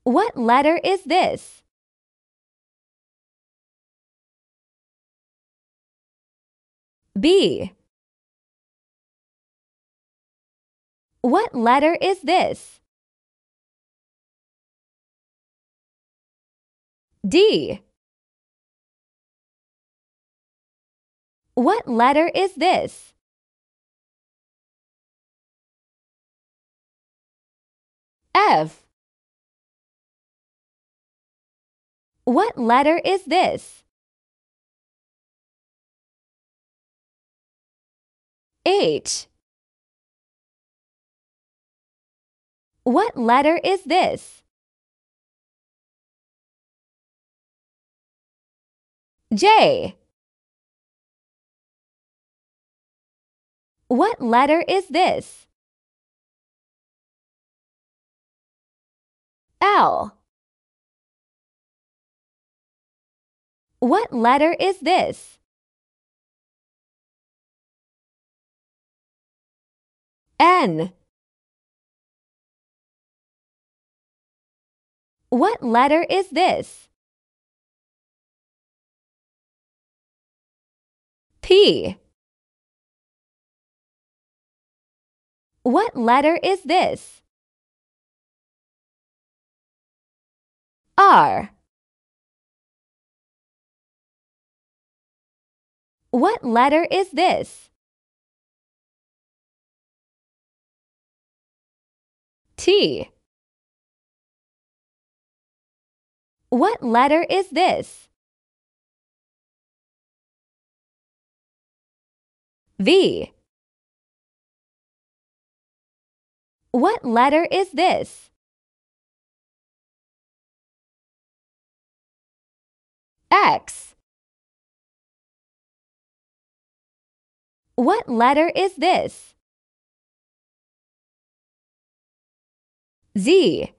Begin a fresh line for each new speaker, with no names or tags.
What letter is this? B. What letter is this? D. What letter is this? F. What letter is this? H. What letter is this? J. What letter is this? L. What letter is this? N. What letter is this? P. What letter is this? R. What letter is this? T. What letter is this? V. What letter is this? X. What letter is this? Z.